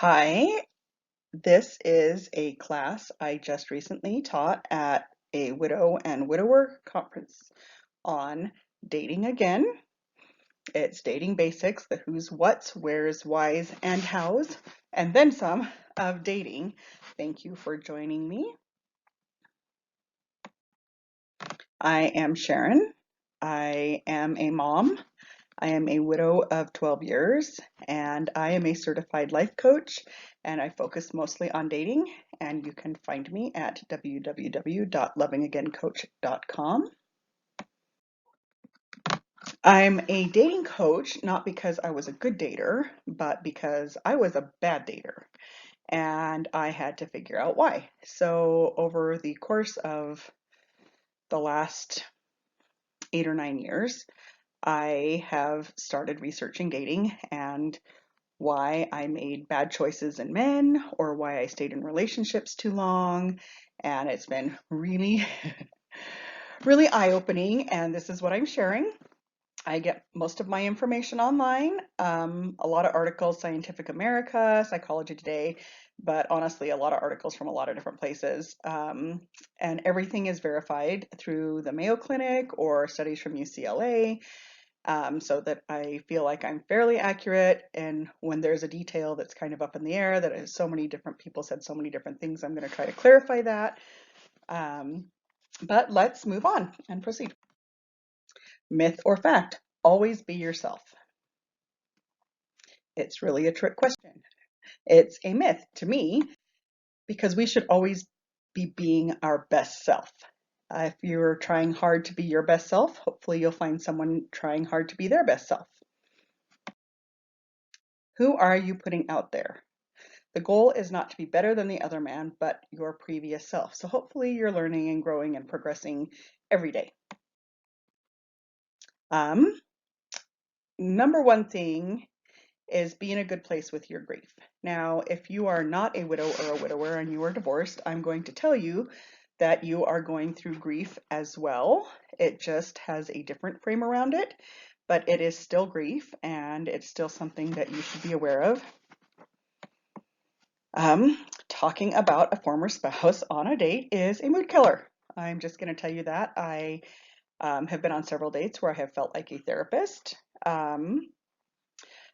Hi, this is a class I just recently taught at a widow and widower conference on dating again. It's dating basics, the who's, what's, where's, why's, and how's, and then some of dating. Thank you for joining me. I am Sharon. I am a mom. I am a widow of 12 years and I am a certified life coach and I focus mostly on dating, and you can find me at www.lovingagaincoach.com. I'm a dating coach not because I was a good dater, but because I was a bad dater and I had to figure out why. So over the course of the last 8 or 9 years, I have started researching dating and why I made bad choices in men or why I stayed in relationships too long. And it's been really, really eye-opening. And this is what I'm sharing. I get most of my information online, a lot of articles, Scientific America, Psychology Today, but honestly, a lot of articles from a lot of different places. And everything is verified through the Mayo Clinic or studies from UCLA. So that I feel like I'm fairly accurate. And when there's a detail that's kind of up in the air, that is so many different people said so many different things, I'm going to try to clarify that. But let's move on and proceed. Myth or fact? Always be yourself. It's really a trick question. It's a myth to me because we should always be being our best self. If you're trying hard to be your best self, hopefully you'll find someone trying hard to be their best self. Who are you putting out there? The goal is not to be better than the other man, but your previous self. So hopefully you're learning and growing and progressing every day. Um, Number one thing is be in a good place with your grief. Now, if you are not a widow or a widower and you are divorced, I'm going to tell you that you are going through grief as well. It just has a different frame around it, but it is still grief and it's still something that you should be aware of. Talking about a former spouse on a date is a mood killer. I'm just going to tell you that. I have been on several dates where I have felt like a therapist.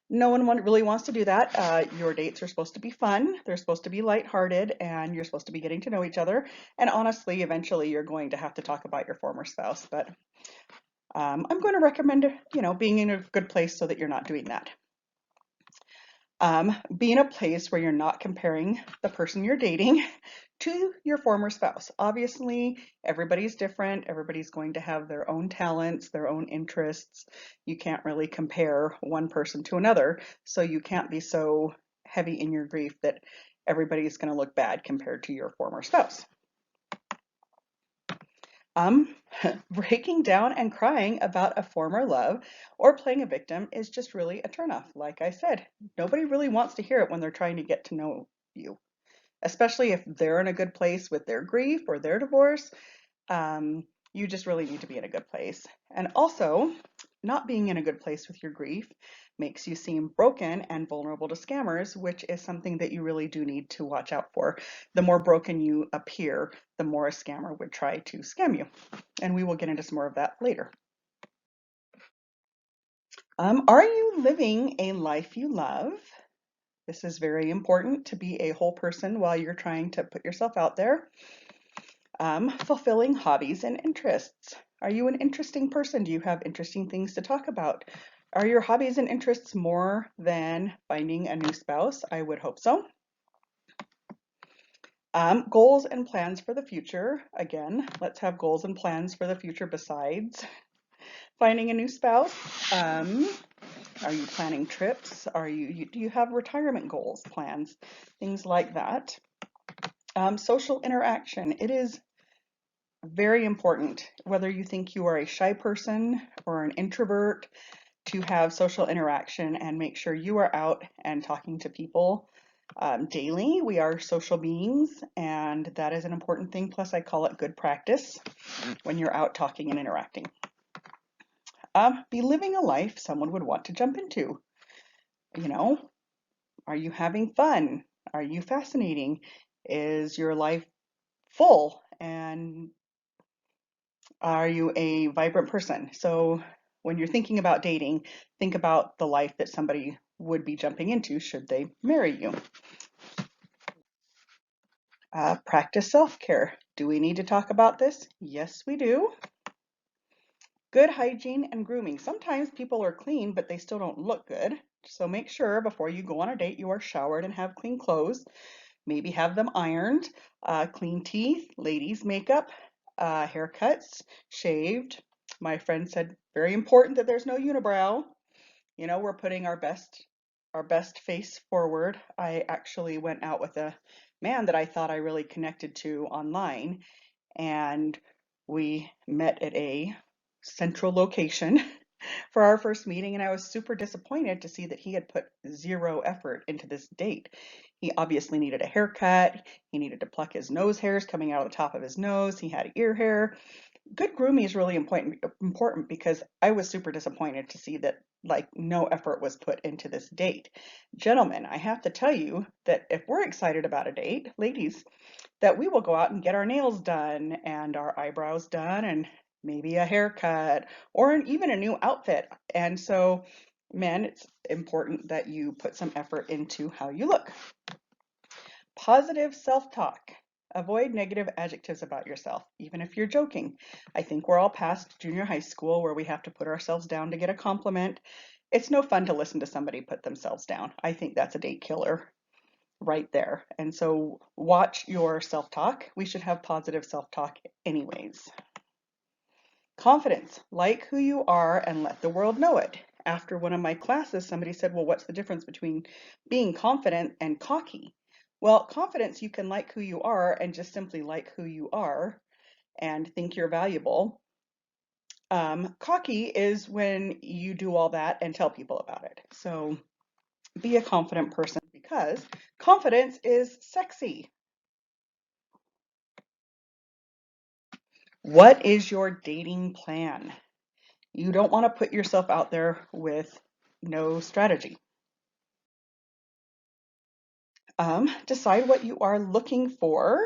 No one really wants to do that. Your dates are supposed to be fun, they're supposed to be lighthearted, and you're supposed to be getting to know each other. And honestly, eventually you're going to have to talk about your former spouse, but I'm going to recommend, being in a good place so that you're not doing that. Be in a place where you're not comparing the person you're dating to your former spouse. Obviously, everybody's different. Everybody's going to have their own talents, their own interests. You can't really compare one person to another, so you can't be so heavy in your grief that everybody's going to look bad compared to your former spouse. Um, Breaking down and crying about a former love or playing a victim is just really a turnoff. Like I said, nobody really wants to hear it when they're trying to get to know you, especially if they're in a good place with their grief or their divorce. You just really need to be in a good place. And also, not being in a good place with your grief makes you seem broken and vulnerable to scammers, which is something that you really do need to watch out for. The more broken you appear, the more a scammer would try to scam you. And we will get into some more of that later. Are you living a life you love? This is very important to be a whole person while you're trying to put yourself out there. Fulfilling hobbies and interests. Are you an interesting person? Do you have interesting things to talk about? Are your hobbies and interests more than finding a new spouse? I would hope so. Goals and plans for the future. Again, let's have goals and plans for the future besides finding a new spouse. Are you planning trips? Do you have retirement goals, plans, things like that? Social interaction. It is very important, whether you think you are a shy person or an introvert, to have social interaction and make sure you are out and talking to people daily. We are social beings, and that is an important thing. Plus, I call it good practice when you're out talking and interacting. Be living a life someone would want to jump into. You know, Are you having fun? Are you fascinating? Is your life full? And are you a vibrant person? So when you're thinking about dating, think about the life that somebody would be jumping into should they marry you. Practice self-care. Do we need to talk about this? Yes, we do. Good hygiene and grooming. Sometimes people are clean, but they still don't look good. So make sure before you go on a date, you are showered and have clean clothes. Maybe have them ironed, clean teeth, ladies' makeup, haircuts, shaved. My friend said, very important that there's no unibrow. You know, we're putting our best face forward. I actually went out with a man that I thought I really connected to online, and we met at a central location for our first meeting, and I was super disappointed to see that he had put zero effort into this date. He obviously needed a haircut. He needed to pluck his nose hairs coming out of the top of his nose. He had ear hair. Good grooming is really important because I was super disappointed to see that like no effort was put into this date. Gentlemen, I have to tell you that if we're excited about a date, ladies, that we will go out and get our nails done and our eyebrows done and maybe a haircut or even a new outfit. And so, men, it's important that you put some effort into how you look. Positive self-talk. Avoid negative adjectives about yourself, even if you're joking. I think we're all past junior high school where we have to put ourselves down to get a compliment. It's no fun to listen to somebody put themselves down. I think that's a date killer right there. And so watch your self-talk. We should have positive self-talk anyways. Confidence, like who you are and let the world know it. After one of my classes, somebody said, well, what's the difference between being confident and cocky? Well, confidence, you can like who you are and just simply like who you are and think you're valuable. Cocky is when you do all that and tell people about it. So be a confident person because confidence is sexy. What is your dating plan? You don't want to put yourself out there with no strategy. Decide what you are looking for.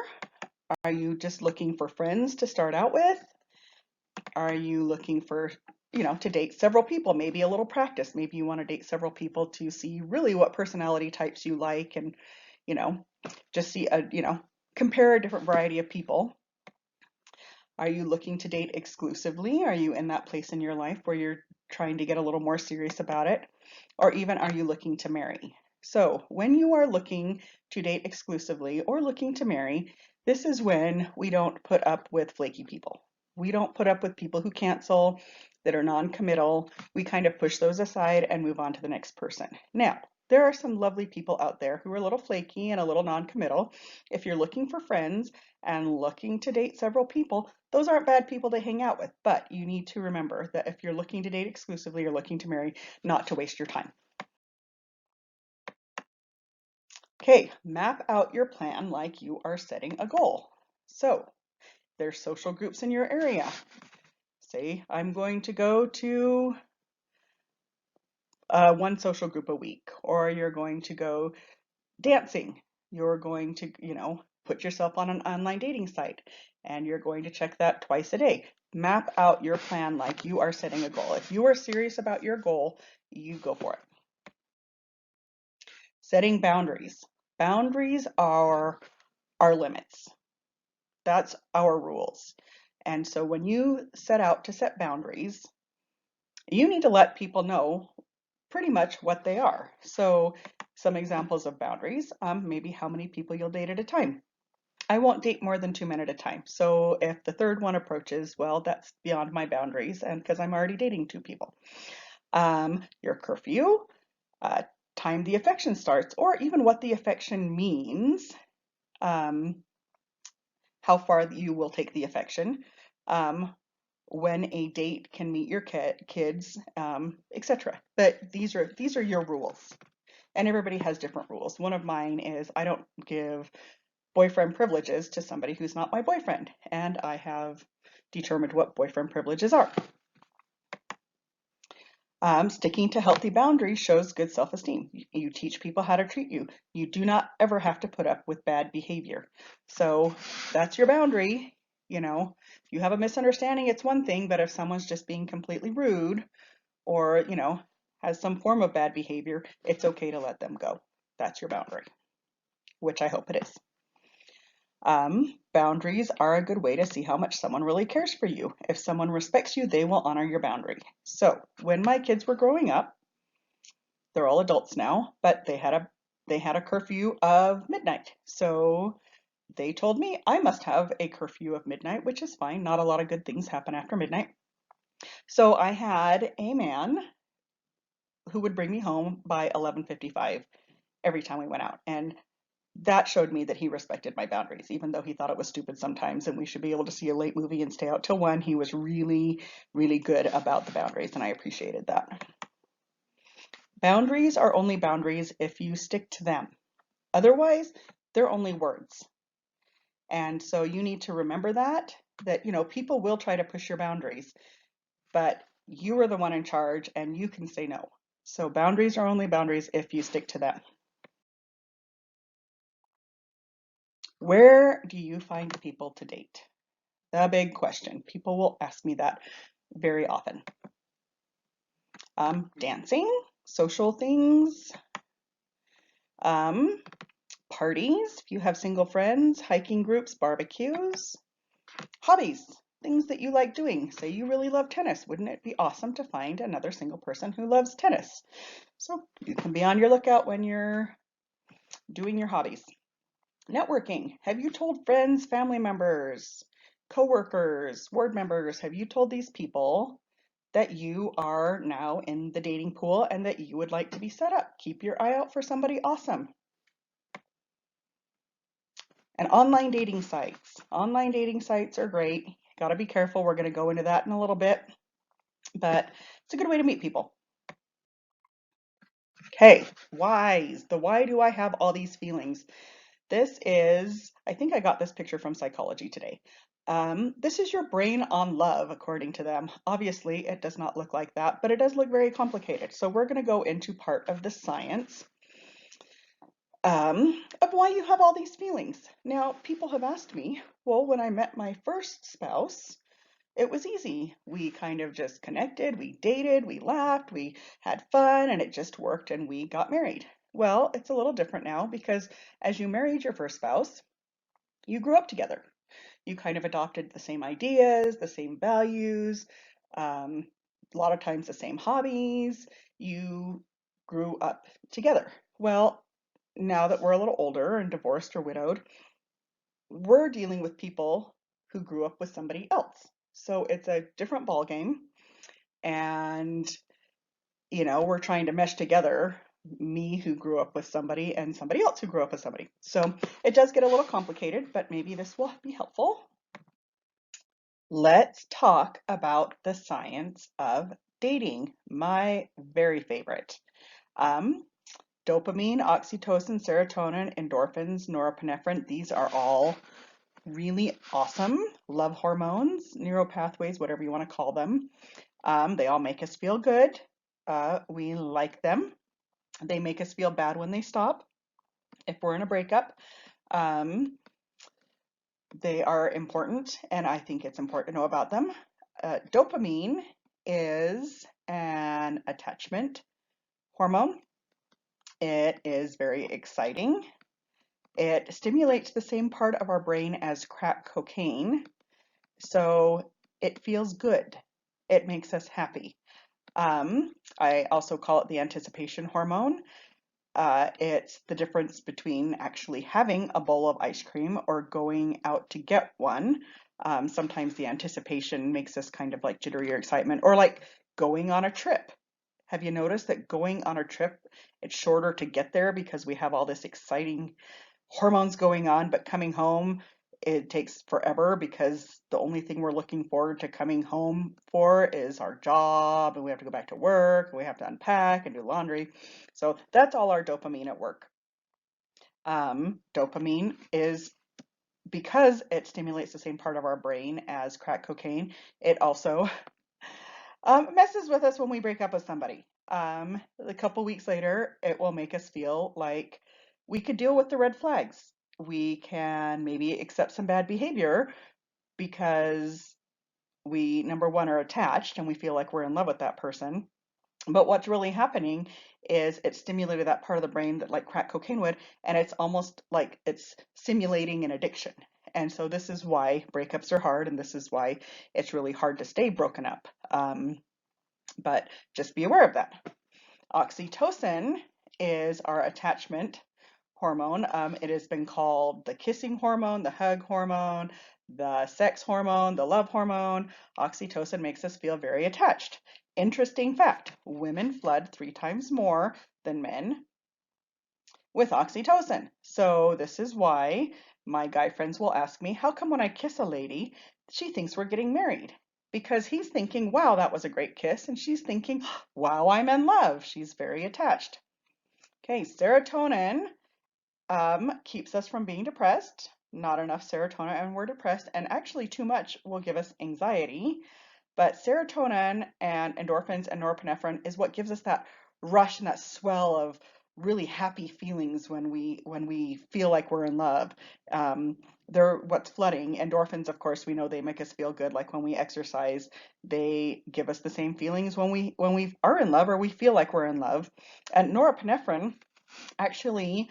Are you just looking for friends to start out with? Are you looking for, to date several people? Maybe a little practice. Maybe you want to date several people to see really what personality types you like and, you know, just compare a different variety of people. Are you looking to date exclusively? Are you in that place in your life where you're trying to get a little more serious about it? Or even are you looking to marry? So when you are looking to date exclusively or looking to marry, this is when we don't put up with flaky people. We don't put up with people who cancel, that are non-committal. We kind of push those aside and move on to the next person. Now, there are some lovely people out there who are a little flaky and a little non-committal. If you're looking for friends and looking to date several people, those aren't bad people to hang out with, but you need to remember that if you're looking to date exclusively or looking to marry, not to waste your time. Okay, map out your plan like you are setting a goal. So there's social groups in your area. Say I'm going to go to one social group a week, or you're going to go dancing. You're going to, put yourself on an online dating site and you're going to check that twice a day. Map out your plan like you are setting a goal. If you are serious about your goal, you go for it. Setting boundaries. Boundaries are our limits. That's our rules. And so when you set out to set boundaries, you need to let people know pretty much what they are. So some examples of boundaries, maybe how many people you'll date at a time. I won't date more than 2 men at a time. So if the third one approaches, well, that's beyond my boundaries and because I'm already dating 2 people. Your curfew, uh, time the affection starts, or even what the affection means, how far you will take the affection, when a date can meet your kids, etc. But these are your rules, and everybody has different rules. One of mine is I don't give boyfriend privileges to somebody who's not my boyfriend, and I have determined what boyfriend privileges are. Sticking to healthy boundaries shows good self-esteem. You teach people how to treat you. You do not ever have to put up with bad behavior. So that's your boundary. If you have a misunderstanding, it's one thing, but if someone's just being completely rude or, has some form of bad behavior, it's okay to let them go. That's your boundary, which I hope it is. Boundaries are a good way to see how much someone really cares for you. If someone respects you, they will honor your boundary. So when my kids were growing up, they're all adults now, but they had a curfew of midnight. So they told me I must have a curfew of midnight, which is fine. Not a lot of good things happen after midnight. So I had a man who would bring me home by 11:55 every time we went out. And that showed me that he respected my boundaries, even though he thought it was stupid sometimes and we should be able to see a late movie and stay out till 1. He was really, really good about the boundaries, and I appreciated that. Boundaries are only boundaries if you stick to them. Otherwise, they're only words. And so you need to remember that people will try to push your boundaries, but you are the one in charge and you can say no. So boundaries are only boundaries if you stick to them. Where do you find people to date? The big question. People will ask me that very often. Dancing, social things, um, parties, if you have single friends, hiking groups, barbecues, hobbies, things that you like doing. Say you really love tennis. Wouldn't it be awesome to find another single person who loves tennis? So you can be on your lookout when you're doing your hobbies. Networking. Have you told friends, family members, coworkers, board members, have you told these people that you are now in the dating pool and that you would like to be set up? Keep your eye out for somebody awesome. And online dating sites. Online dating sites are great. Got to be careful. We're going to go into that in a little bit, but it's a good way to meet people. Okay, whys. The why do I have all these feelings? I think I got this picture from Psychology Today. This is your brain on love, according to them. Obviously, it does not look like that, but it does look very complicated. So we're going to go into part of the science of why you have all these feelings. Now, people have asked me, well, when I met my first spouse, it was easy. We kind of just connected, we dated, we laughed, we had fun, and it just worked, and we got married. Well, it's a little different now because as you married your first spouse, you grew up together. You kind of adopted the same ideas, the same values, um, a lot of times the same hobbies. You grew up together. Well, now that we're a little older and divorced or widowed, we're dealing with people who grew up with somebody else. So it's a different ball game, and we're trying to mesh together me who grew up with somebody and somebody else who grew up with somebody. So it does get a little complicated, but maybe this will be helpful. Let's talk about the science of dating, my very favorite. Um, Dopamine, oxytocin, serotonin, endorphins, norepinephrine, these are all really awesome love hormones, neuropathways, whatever you want to call them. They all make us feel good. We like them. They make us feel bad when they stop. If we're in a breakup, um, they are important, and I think it's important to know about them. Dopamine is an attachment hormone. It is very exciting. It stimulates the same part of our brain as crack cocaine, so it feels good. It makes us happy. I also call it the anticipation hormone. It's the difference between actually having a bowl of ice cream or going out to get one. Sometimes the anticipation makes us kind of like jittery or excitement, or like going on a trip. Have you noticed that going on a trip, it's shorter to get there because we have all this exciting hormones going on, but coming home, it takes forever because the only thing we're looking forward to coming home for is our job, and we have to go back to work, and we have to unpack and do laundry. So that's all our dopamine at work. Dopamine is because it stimulates the same part of our brain as crack cocaine, it also Messes with us when we break up with somebody. A couple weeks later, it will make us feel like we could deal with the red flags. We can maybe accept some bad behavior because we, number one, are attached and we feel like we're in love with that person. But what's really happening is it stimulated that part of the brain that like crack cocaine would, and it's almost like it's simulating an addiction. And so this is why breakups are hard, and this is why it's really hard to stay broken up. But just be aware of that. Oxytocin is our attachment hormone. It has been called the kissing hormone, the hug hormone, the sex hormone, the love hormone. Oxytocin makes us feel very attached. Interesting fact, women flood 3 times more than men with oxytocin. So this is why my guy friends will ask me, how come when I kiss a lady, she thinks we're getting married? Because he's thinking, wow, that was a great kiss. And she's thinking, wow, I'm in love. She's very attached. Okay, serotonin keeps us from being depressed. Not enough serotonin and we're depressed. And actually too much will give us anxiety. But serotonin and endorphins and norepinephrine is what gives us that rush and that swell of really happy feelings when we feel like we're in love. They're what's flooding. Endorphins, of course, we know they make us feel good. Like when we exercise, they give us the same feelings when we are in love or we feel like we're in love. And norepinephrine actually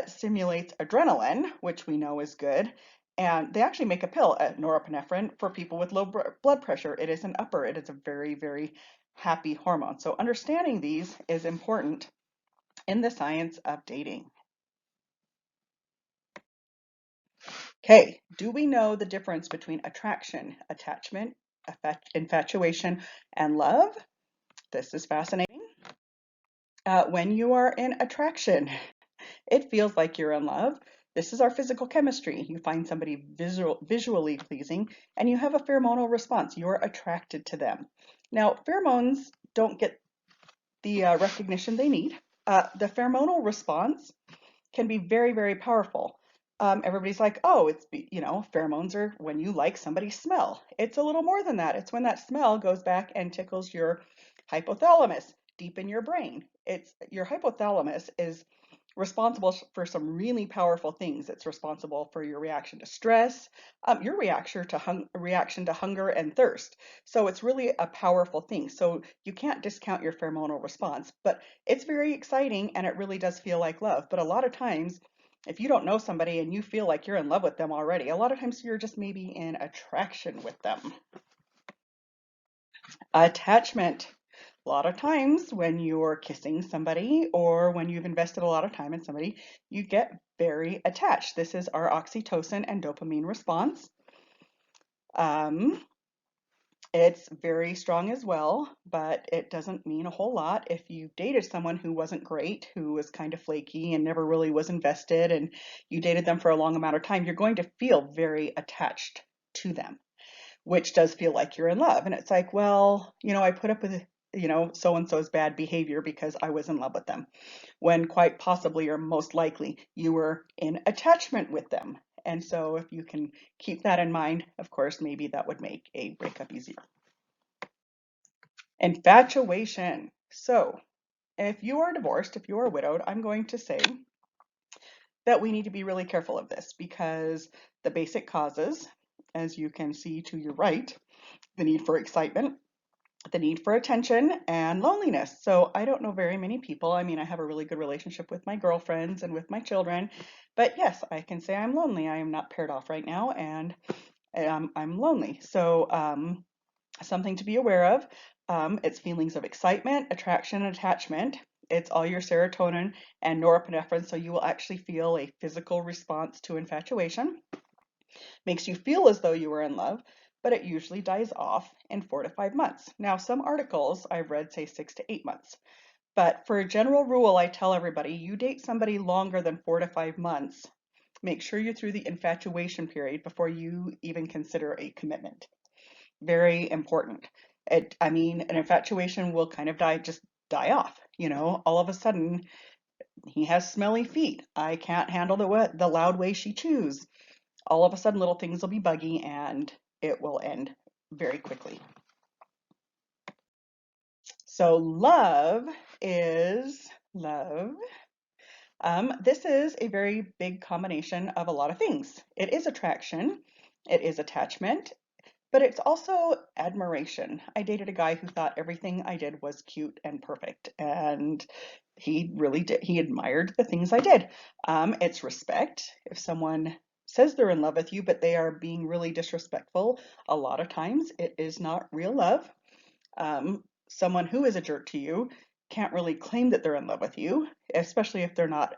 stimulates adrenaline, which we know is good. And they actually make a pill at norepinephrine for people with low blood pressure. It is an upper. It is a very, very happy hormone. So understanding these is important in the science of dating. Okay, do we know the difference between attraction, attachment, infatuation, and love? This is fascinating. When you are in attraction, it feels like you're in love. This is our physical chemistry. You find somebody visually pleasing and you have a pheromonal response. You're attracted to them. Now, pheromones don't get the recognition they need. The pheromonal response can be very, very powerful. Everybody's like, oh, pheromones are when you like somebody's smell. It's a little more than that. It's when that smell goes back and tickles your hypothalamus deep in your brain. It's your hypothalamus is responsible for some really powerful things. It's responsible for your reaction to stress, your reaction to hunger and thirst. So it's really a powerful thing. So you can't discount your pheromonal response, but it's very exciting and it really does feel like love. But a lot of times, if you don't know somebody and you feel like you're in love with them already, a lot of times you're just maybe in attraction with them. Attachment. A lot of times when you're kissing somebody or when you've invested a lot of time in somebody, you get very attached. This is our oxytocin and dopamine response. Um, it's very strong as well, but it doesn't mean a whole lot. If you dated someone who wasn't great, who was kind of flaky and never really was invested, and you dated them for a long amount of time, you're going to feel very attached to them, which does feel like you're in love. And it's like, well, I put up with, so and so's bad behavior because I was in love with them, when quite possibly or most likely you were in attachment with them. And so if you can keep that in mind, of course, maybe that would make a breakup easier. Infatuation. So if you are divorced, if you are widowed, I'm going to say that we need to be really careful of this because the basic causes, as you can see to your right, the need for excitement, the need for attention, and loneliness. So I don't know very many people. I mean, I have a really good relationship with my girlfriends and with my children, but yes, I can say I'm lonely. I am not paired off right now, and I'm lonely. So something to be aware of. It's feelings of excitement, attraction, and attachment. It's all your serotonin and norepinephrine, so you will actually feel a physical response to infatuation. Makes you feel as though you were in love, but it usually dies off in 4 to 5 months. Now, some articles I've read say 6 to 8 months, but for a general rule, I tell everybody you date somebody longer than 4 to 5 months. Make sure you're through the infatuation period before you even consider a commitment. Very important. I mean, an infatuation will kind of die off. All of a sudden, he has smelly feet. I can't handle the loud way she chews. All of a sudden little things will be buggy and it will end very quickly. So love is love. This is a very big combination of a lot of things. It is attraction, it is attachment, but it's also admiration. I dated a guy who thought everything I did was cute and perfect, and he really did. He admired the things I did. It's respect. If someone says they're in love with you, but they are being really disrespectful, a lot of times it is not real love. Someone who is a jerk to you can't really claim that they're in love with you, especially if they're not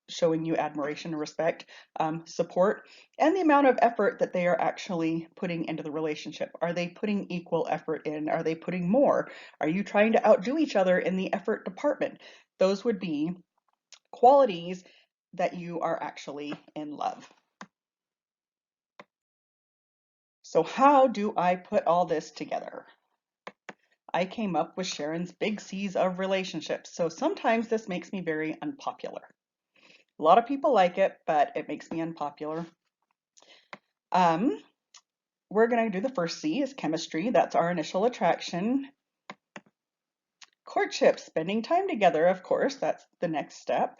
showing you admiration and respect, support, and the amount of effort that they are actually putting into the relationship. Are they putting equal effort in? Are they putting more? Are you trying to outdo each other in the effort department? Those would be qualities that you are actually in love. So how do I put all this together? I came up with Sharon's big C's of relationships. So sometimes this makes me very unpopular. A lot of people like it, but it makes me unpopular. Um, we're going to do the first C is chemistry. That's our initial attraction. Courtship, spending time together, of course, that's the next step.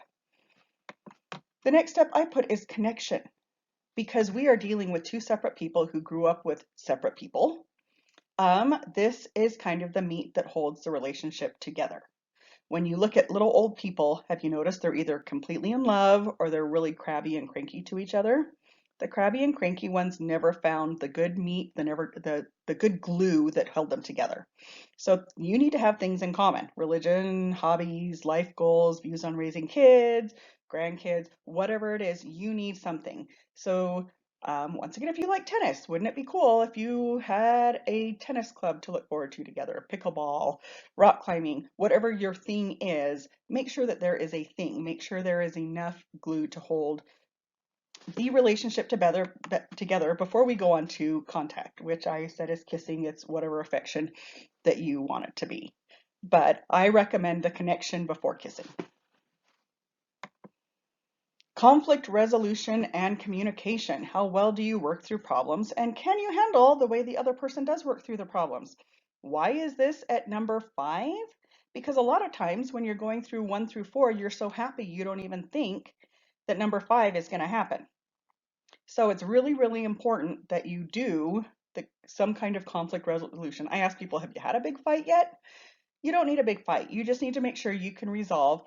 The next step I put is connection, because we are dealing with two separate people who grew up with separate people. This is kind of the meat that holds the relationship together. When you look at little old people, have you noticed they're either completely in love or they're really crabby and cranky to each other? The crabby and cranky ones never found the good meat, the good glue that held them together. So you need to have things in common: religion, hobbies, life goals, views on raising kids, grandkids, whatever it is, you need something. So once again, if you like tennis, wouldn't it be cool if you had a tennis club to look forward to together? Pickleball, rock climbing, whatever your thing is, make sure that there is a thing. Make sure there is enough glue to hold the relationship together before we go on to contact, which I said is kissing. It's whatever affection that you want it to be. But I recommend the connection before kissing. Conflict resolution and communication. How well do you work through problems, and can you handle the way the other person does work through the problems? Why is this at number 5? Because a lot of times when you're going through 1 through 4, you're so happy you don't even think that number 5 is going to happen. So it's really, really important that you do some kind of conflict resolution. I ask people, have you had a big fight yet? You don't need a big fight. You just need to make sure you can resolve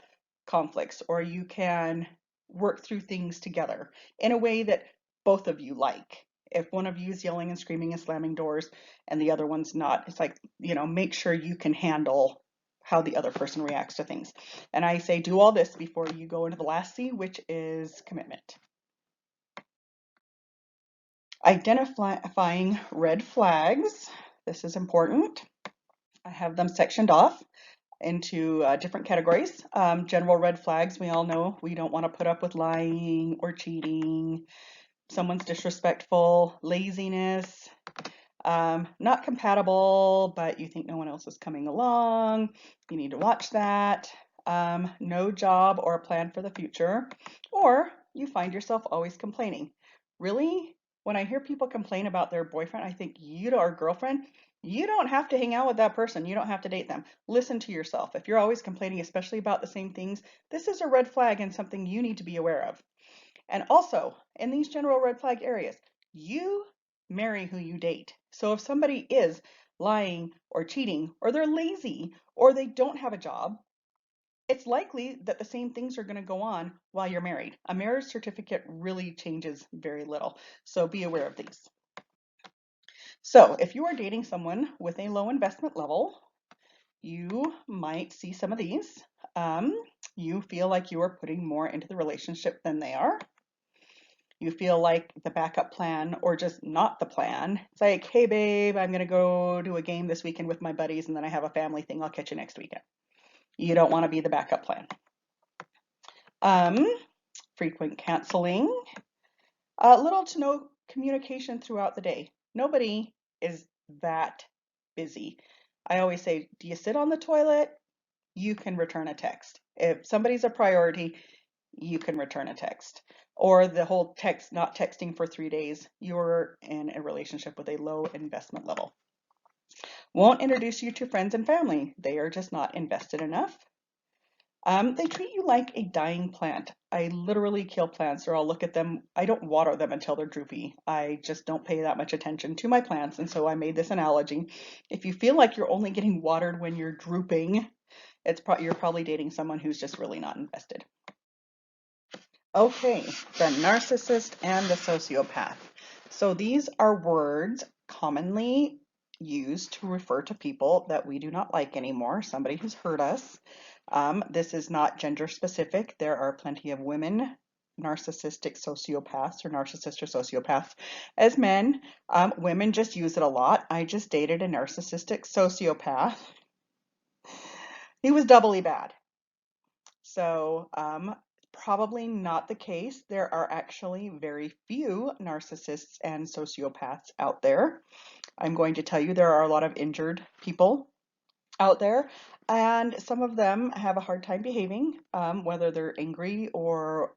conflicts, or you can work through things together in a way that both of you like. If one of you is yelling and screaming and slamming doors and the other one's not, it's like, make sure you can handle how the other person reacts to things. And I say do all this before you go into the last C, which is commitment. Identifying red flags. This is important. I have them sectioned off into different categories. General red flags, we all know we don't want to put up with lying or cheating, someone's disrespectful, laziness, not compatible, but you think no one else is coming along. You need to watch that. No job or a plan for the future, or you find yourself always complaining. Really? When I hear people complain about their boyfriend, I think you or girlfriend, you don't have to hang out with that person. You don't have to date them. Listen to yourself. If you're always complaining, especially about the same things, this is a red flag and something you need to be aware of. And also, in these general red flag areas, you marry who you date. So if somebody is lying or cheating, or they're lazy, or they don't have a job, it's likely that the same things are going to go on while you're married. A marriage certificate really changes very little. So be aware of these. So if you are dating someone with a low investment level, you might see some of these. You feel like you are putting more into the relationship than they are. You feel like the backup plan, or just not the plan. It's like, hey babe, I'm gonna go do a game this weekend with my buddies, and then I have a family thing. I'll catch you next weekend. You don't want to be the backup plan. Frequent canceling. Little to no communication throughout the day. Nobody is that busy. I always say, do you sit on the toilet? You can return a text. If somebody's a priority, you can return a text. Or the whole not texting for 3 days, you're in a relationship with a low investment level. Won't introduce you to friends and family. They are just not invested enough. They treat you like a dying plant. I literally kill plants, or I'll look at them. I don't water them until they're droopy. I just don't pay that much attention to my plants, and so I made this analogy. If you feel like you're only getting watered when you're drooping, you're probably dating someone who's just really not invested. Okay, the narcissist and the sociopath. So these are words commonly used to refer to people that we do not like anymore, somebody who's hurt us. This is not gender specific. There are plenty of women narcissistic sociopaths or narcissist or sociopaths as men. Women just use it a lot. I just dated a narcissistic sociopath. He was doubly bad. So, probably not the case. There are actually very few narcissists and sociopaths out there. I'm going to tell you there are a lot of injured people out there, and some of them have a hard time behaving, whether they're angry or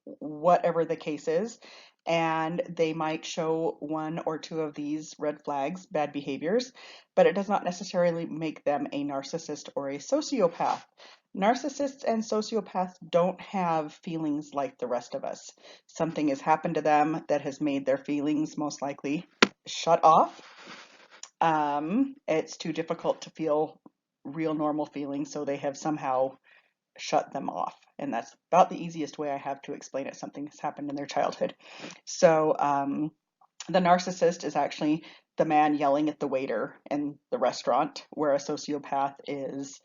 whatever the case is, and they might show one or two of these red flags, bad behaviors, but it does not necessarily make them a narcissist or a sociopath. Narcissists and sociopaths don't have feelings like the rest of us. Something has happened to them that has made their feelings most likely shut off. It's too difficult to feel real normal feelings, so they have somehow shut them off. And that's about the easiest way I have to explain it. Something has happened in their childhood. So the narcissist is actually the man yelling at the waiter in the restaurant, where a sociopath is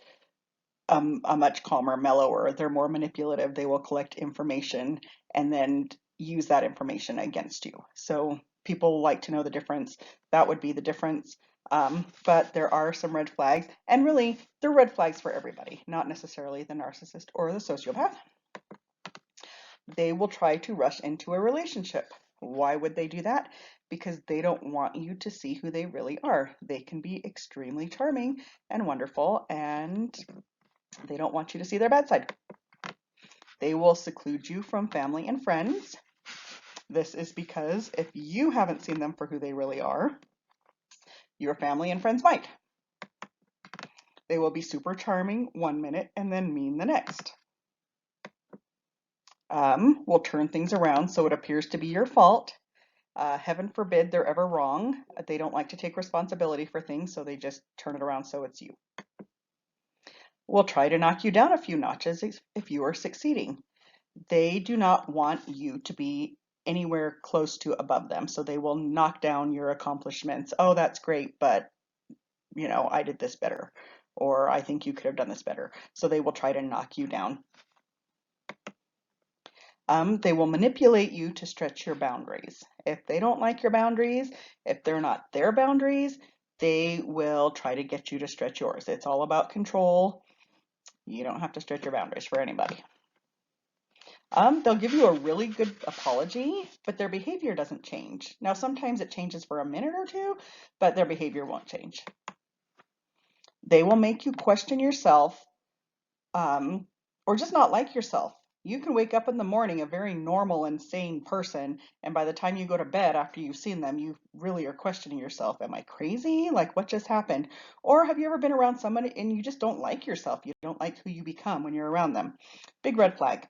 a much calmer, mellower. They're more manipulative. They will collect information and then use that information against you. So people like to know the difference. That would be the difference. But there are some red flags, and really, they're red flags for everybody, not necessarily the narcissist or the sociopath. They will try to rush into a relationship. Why would they do that? Because they don't want you to see who they really are. They can be extremely charming and wonderful, and they don't want you to see their bad side. They will seclude you from family and friends. This is because if you haven't seen them for who they really are, your family and friends might. They will be super charming one minute and then mean the next. Will turn things around so it appears to be your fault. Heaven forbid they're ever wrong. They don't like to take responsibility for things, so they just turn it around so it's you. Will try to knock you down a few notches if you are succeeding. They do not want you to be anywhere close to above them, so they will knock down your accomplishments. Oh, that's great, but I did this better, or I think you could have done this better. So they will try to knock you down. They will manipulate you to stretch your boundaries. If they don't like your boundaries, if they're not their boundaries, they will try to get you to stretch yours. It's all about control. You don't have to stretch your boundaries for anybody. They'll give you a really good apology, but their behavior doesn't change. Now, sometimes it changes for a minute or two, but their behavior won't change. They will make you question yourself, or just not like yourself. You can wake up in the morning a very normal and sane person, and by the time you go to bed after you've seen them, you really are questioning yourself. Am I crazy? Like, what just happened? Or have you ever been around somebody and you just don't like yourself? You don't like who you become when you're around them. Big red flag.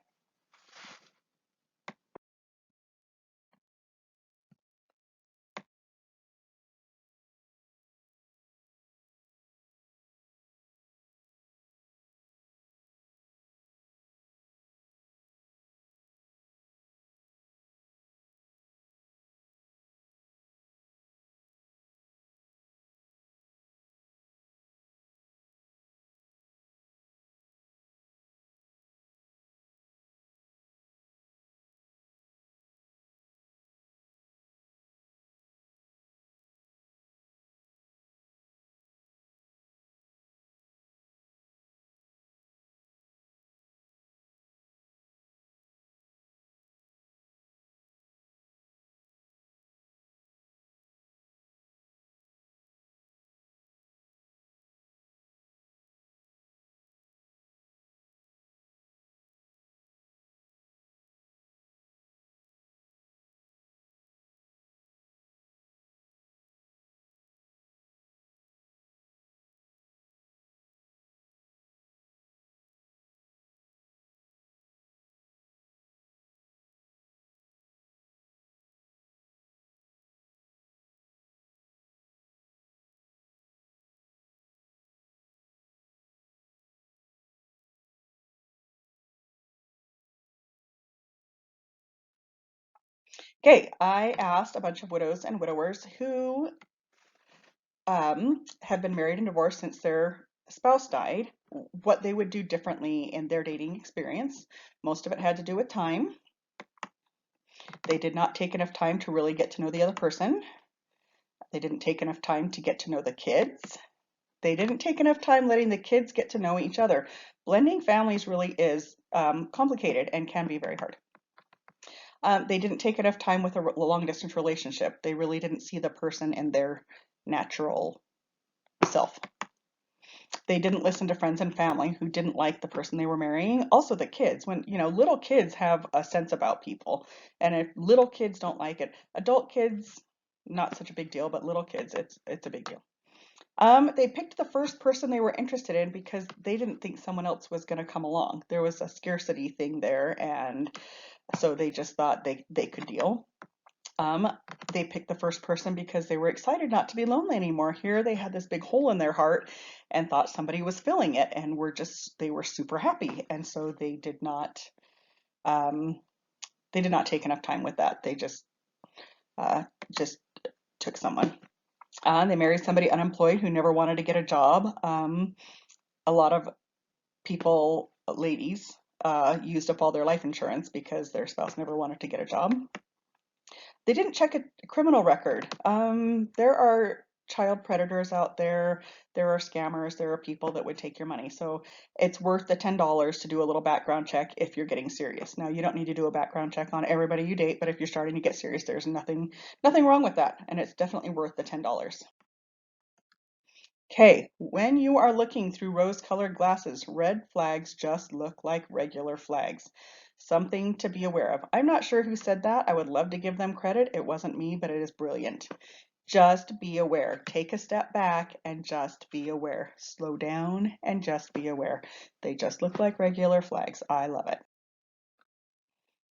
Okay, I asked a bunch of widows and widowers who have been married and divorced since their spouse died, what they would do differently in their dating experience. Most of it had to do with time. They did not take enough time to really get to know the other person. They didn't take enough time to get to know the kids. They didn't take enough time letting the kids get to know each other. Blending families really is complicated and can be very hard. They didn't take enough time with a long distance relationship. They really didn't see the person in their natural self. They didn't listen to friends and family who didn't like the person they were marrying. Also the kids, when, little kids have a sense about people. And if little kids don't like it, adult kids, not such a big deal, but little kids, it's a big deal. They picked the first person they were interested in because they didn't think someone else was going to come along. There was a scarcity thing there, and so they just thought they could deal. They picked the first person because they were excited not to be lonely anymore. Here they had this big hole in their heart and thought somebody was filling it, and they were super happy. And so um, they did not take enough time with that. They just took someone. They married somebody unemployed who never wanted to get a job. A lot of people, ladies, used up all their life insurance because their spouse never wanted to get a job. They didn't check a criminal record. There are child predators out there. There are scammers. There are people that would take your money. So it's worth the $10 to do a little background check if you're getting serious. Now, you don't need to do a background check on everybody you date, but if you're starting to get serious, there's nothing wrong with that, and it's definitely worth the $10. Okay, when you are looking through rose-colored glasses, red flags just look like regular flags. Something to be aware of. I'm not sure who said that. I would love to give them credit. It wasn't me, but it is brilliant. Just be aware. Take a step back and just be aware. Slow down and just be aware. They just look like regular flags. I love it.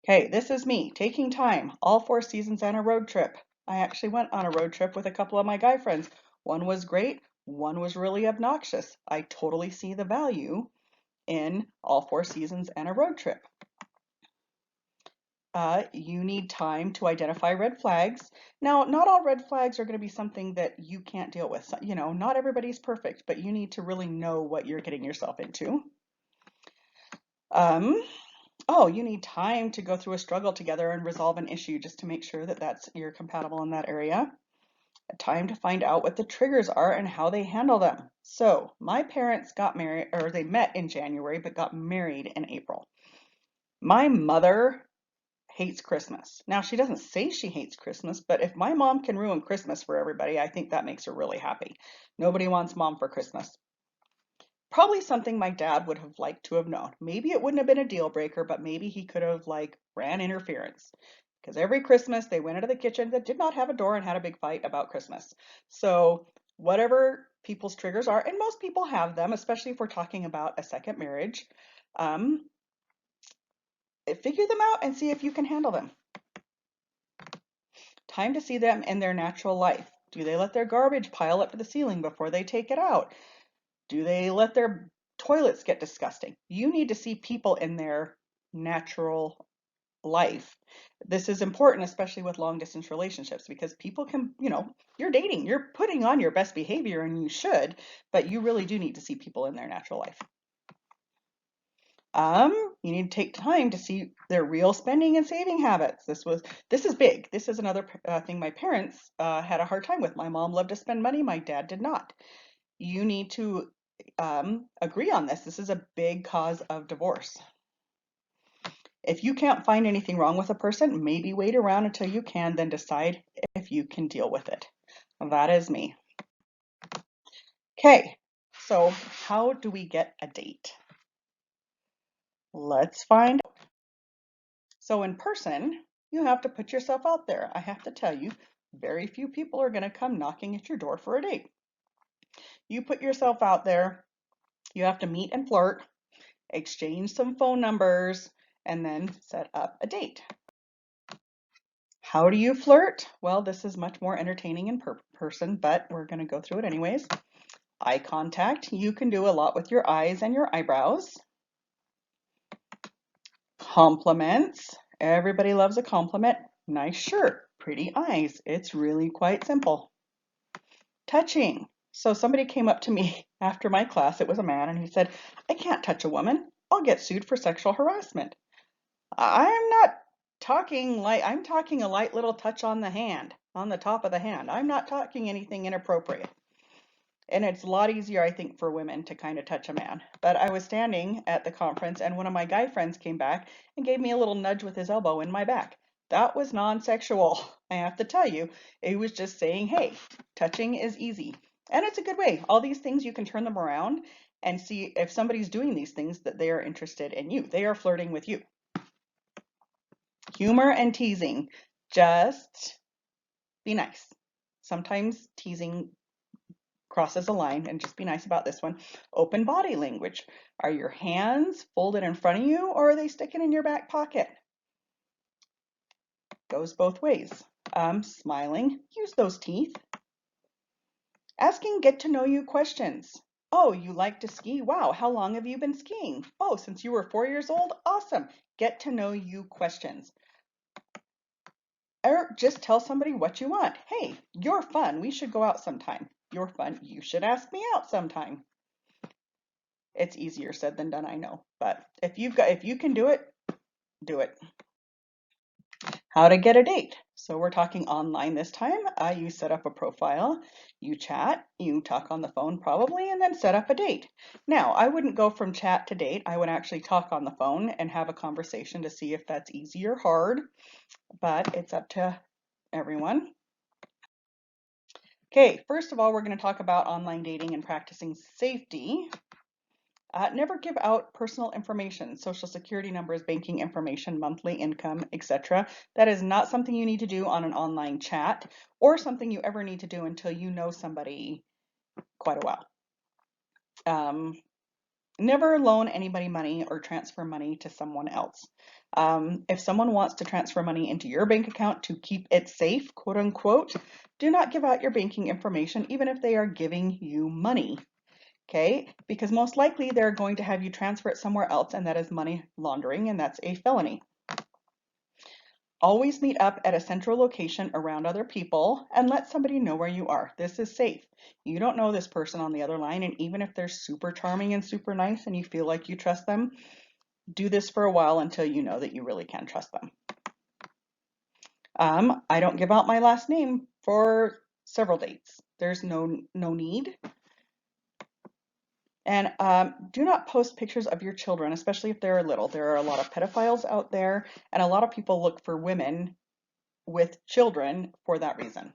Okay, this is me taking time, all 4 seasons and a road trip. I actually went on a road trip with a couple of my guy friends. One was great, one was really obnoxious. I totally see the value in all 4 seasons and a road trip. You need time to identify red flags. Now, not all red flags are going to be something that you can't deal with. So, not everybody's perfect, but you need to really know what you're getting yourself into. Oh, you need time to go through a struggle together and resolve an issue just to make sure that you're compatible in that area. Time to find out what the triggers are and how they handle them. So my parents got married, or they met in January, but got married in April. My mother hates Christmas. Now, she doesn't say she hates Christmas, but if my mom can ruin Christmas for everybody, I think that makes her really happy. Nobody wants mom for Christmas. Probably something my dad would have liked to have known. Maybe it wouldn't have been a deal breaker, but maybe he could have ran interference. Because every Christmas they went into the kitchen that did not have a door and had a big fight about Christmas. So whatever people's triggers are, and most people have them, especially if we're talking about a second marriage, figure them out and see if you can handle them. Time to see them in their natural life. Do they let their garbage pile up to the ceiling before they take it out? Do they let their toilets get disgusting? You need to see people in their natural life. This is important, especially with long distance relationships, because people can, you're dating, you're putting on your best behavior and you should, but you really do need to see people in their natural life. You need to take time to see their real spending and saving habits. This is big. This is another thing my parents had a hard time with. My mom loved to spend money. My dad did not. You need to agree on this. This is a big cause of divorce. If you can't find anything wrong with a person, maybe wait around until you can, then decide if you can deal with it. That is me. Okay, so how do we get a date? Let's find out. So in person, you have to put yourself out there. I have to tell you, very few people are going to come knocking at your door for a date. You put yourself out there, you have to meet and flirt, exchange some phone numbers, and then set up a date. How do you flirt? Well, this is much more entertaining in person, but we're going to go through it anyways. Eye contact. You can do a lot with your eyes and your eyebrows. Compliments. Everybody loves a compliment. Nice shirt, pretty eyes. It's really quite simple. Touching. So somebody came up to me after my class, it was a man, and he said, I can't touch a woman. I'll get sued for sexual harassment. I'm not I'm talking a light little touch on the hand, on the top of the hand. I'm not talking anything inappropriate. And it's a lot easier, I think, for women to kind of touch a man. But I was standing at the conference and one of my guy friends came back and gave me a little nudge with his elbow in my back. That was non-sexual. I have to tell you, it was just saying, hey, touching is easy. And it's a good way. All these things, you can turn them around and see if somebody's doing these things that they are interested in you. They are flirting with you. Humor and teasing. Just be nice. Sometimes teasing crosses a line, and just be nice about this one. Open body language. Are your hands folded in front of you or are they sticking in your back pocket? Goes both ways. Smiling. Use those teeth. Asking get to know you questions. Oh, you like to ski? Wow, how long have you been skiing? Oh, since you were 4 years old? Awesome. Get to know you questions. Or just tell somebody what you want. Hey, you're fun. We should go out sometime. You're fun. You should ask me out sometime. It's easier said than done, I know. But if you can do it, do it. How to get a date. So we're talking online this time. You set up a profile, you chat, you talk on the phone probably, and then set up a date. Now, I wouldn't go from chat to date. I would actually talk on the phone and have a conversation to see if that's easy or hard, but it's up to everyone. Okay, first of all, we're going to talk about online dating and practicing safety. Never give out personal information, social security numbers, banking information, monthly income, etc. That is not something you need to do on an online chat or something you ever need to do until you know somebody quite a while. Never loan anybody money or transfer money to someone else. If someone wants to transfer money into your bank account to keep it safe, quote unquote, do not give out your banking information even if they are giving you money. Okay, because most likely they're going to have you transfer it somewhere else, and that is money laundering, and that's a felony. Always meet up at a central location around other people and let somebody know where you are. This is safe. You don't know this person on the other line, and even if they're super charming and super nice and you feel like you trust them, do this for a while until you know that you really can trust them. I don't give out my last name for several dates. There's no need. And do not post pictures of your children, especially if they're little. There are a lot of pedophiles out there, and a lot of people look for women with children for that reason.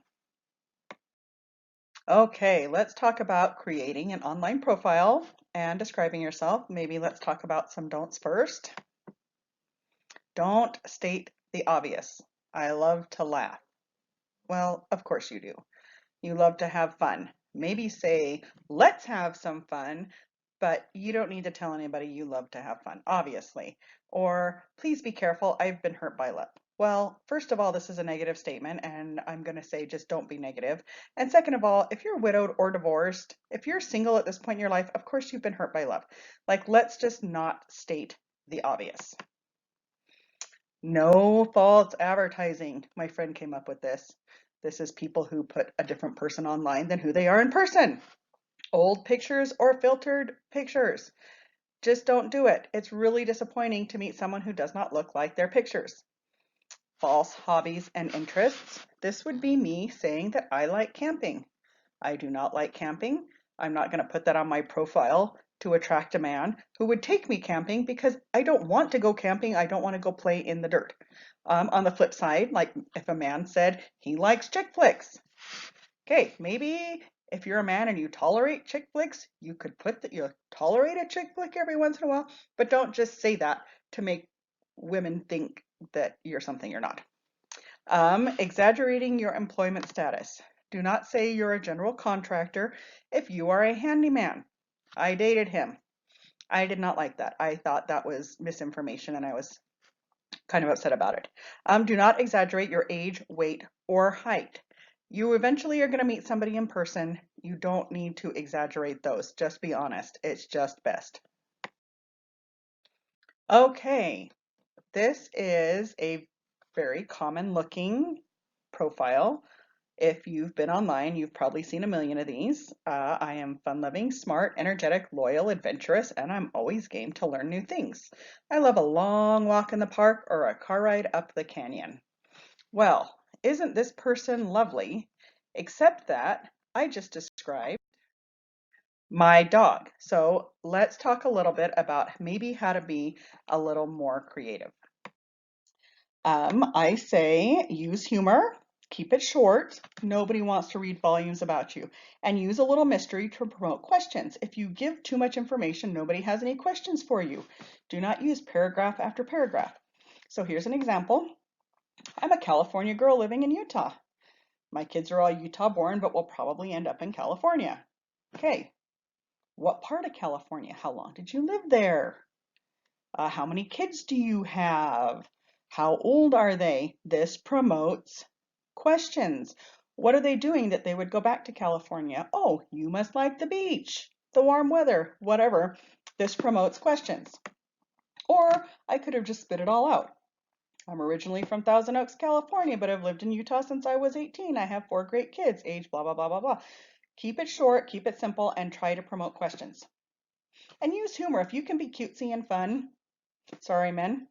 Okay, let's talk about creating an online profile and describing yourself. Maybe let's talk about some don'ts first. Don't state the obvious. I love to laugh. Well, of course you do. You love to have fun. Maybe say, let's have some fun, but you don't need to tell anybody you love to have fun, obviously. Or, please be careful, I've been hurt by love. Well, first of all, this is a negative statement, and I'm going to say just don't be negative. And second of all, if you're widowed or divorced, if you're single at this point in your life, of course you've been hurt by love. Like, let's just not state the obvious. No false advertising. My friend came up with this. This is people who put a different person online than who they are in person. Old pictures or filtered pictures. Just don't do it. It's really disappointing to meet someone who does not look like their pictures. False hobbies and interests. This would be me saying that I like camping. I do not like camping. I'm not going to put that on my profile to attract a man who would take me camping because I don't want to go camping. I don't want to go play in the dirt. On the flip side, like if a man said he likes chick flicks. Okay, maybe if you're a man and you tolerate chick flicks, you could put that you tolerate a chick flick every once in a while, but don't just say that to make women think that you're something you're not. Exaggerating your employment status. Do not say you're a general contractor if you are a handyman. I dated him. I did not like that. I thought that was misinformation and I was kind of upset about it. Do not exaggerate your age, weight, or height. You eventually are going to meet somebody in person. You don't need to exaggerate those. Just be honest. It's just best. Okay, this is a very common looking profile. If you've been online, you've probably seen a million of these. I am fun-loving, smart, energetic, loyal, adventurous, and I'm always game to learn new things. I love a long walk in the park or a car ride up the canyon. Well, isn't this person lovely? Except that I just described my dog. So let's talk a little bit about maybe how to be a little more creative. I say use humor, keep it short. Nobody wants to read volumes about you. And use a little mystery to promote questions. If you give too much information, nobody has any questions for you. Do not use paragraph after paragraph. So here's an example. I'm a California girl living in Utah. My kids are all Utah born, but will probably end up in California. Okay, what part of California? How long did you live there? How many kids do you have? How old are they? This promotes questions. What are they doing that they would go back to California? Oh, you must like the beach, the warm weather, whatever. This promotes questions. Or I could have just spit it all out. I'm originally from Thousand Oaks, California, but I've lived in Utah since I was 18. I have 4 great kids, age blah, blah, blah, blah, blah. Keep it short, keep it simple, and try to promote questions. And use humor. If you can be cutesy and fun, sorry, men,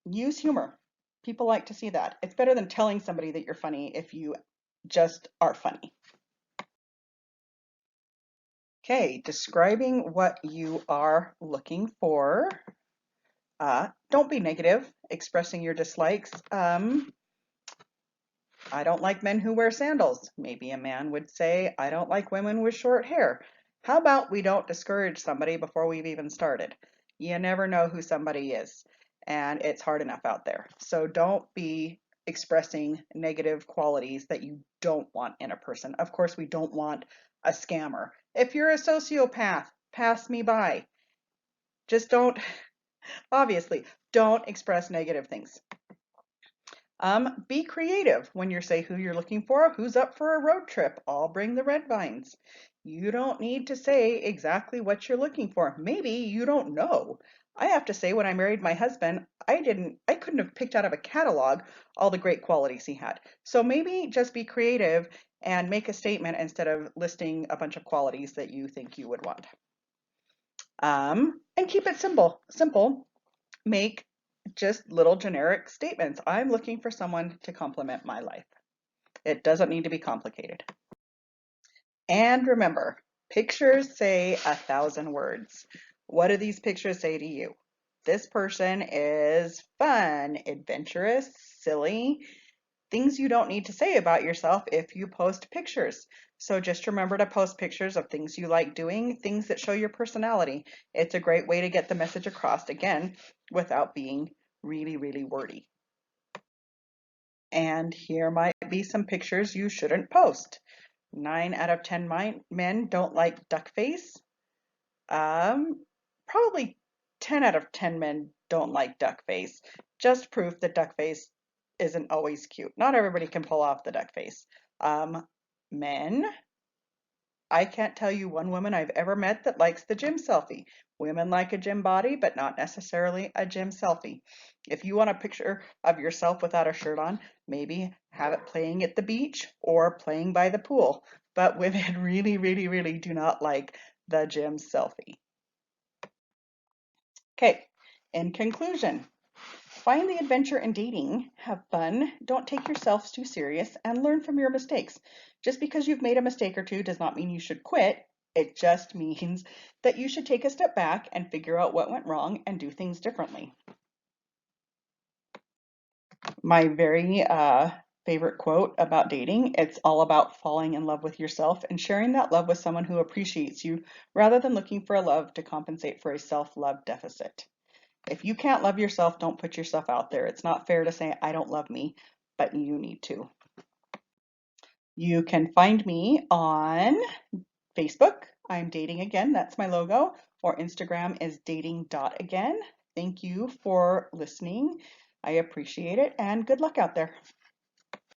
use humor. People like to see that. It's better than telling somebody that you're funny if you just are funny. Okay, describing what you are looking for. Don't be negative, expressing your dislikes. I don't like men who wear sandals. Maybe a man would say, I don't like women with short hair. How about we don't discourage somebody before we've even started? You never know who somebody is, and it's hard enough out there. So don't be expressing negative qualities that you don't want in a person. Of course, we don't want a scammer. If you're a sociopath, pass me by. Just don't, obviously, don't express negative things. Be creative when you say who you're looking for, who's up for a road trip. I'll bring the red vines. You don't need to say exactly what you're looking for. Maybe you don't know. I have to say, when I married my husband, I couldn't have picked out of a catalog all the great qualities he had. So maybe just be creative and make a statement instead of listing a bunch of qualities that you think you would want. And keep it simple. Simple. Make just little generic statements. I'm looking for someone to complement my life. It doesn't need to be complicated. And remember, pictures say 1,000 words. What do these pictures say to you? This person is fun, adventurous, silly, things you don't need to say about yourself if you post pictures. So just remember to post pictures of things you like doing, things that show your personality. It's a great way to get the message across, again, without being really, really wordy. And here might be some pictures you shouldn't post. 9 out of 10 men don't like duck face. Probably 10 out of 10 men don't like duck face. Just proof that duck face isn't always cute. Not everybody can pull off the duck face. Men, I can't tell you one woman I've ever met that likes the gym selfie. Women like a gym body, but not necessarily a gym selfie. If you want a picture of yourself without a shirt on, maybe have it playing at the beach or playing by the pool. But women really, really, really do not like the gym selfie. Okay, in conclusion, find the adventure in dating, have fun, don't take yourself too serious, and learn from your mistakes. Just because you've made a mistake or two does not mean you should quit. It just means that you should take a step back and figure out what went wrong and do things differently. My very favorite quote about dating, it's all about falling in love with yourself and sharing that love with someone who appreciates you rather than looking for a love to compensate for a self-love deficit. If you can't love yourself, don't put yourself out there. It's not fair to say, I don't love me, but you need to. You can find me on Facebook. I'm Dating Again. That's my logo. Or Instagram is dating.again. Thank you for listening. I appreciate it and good luck out there.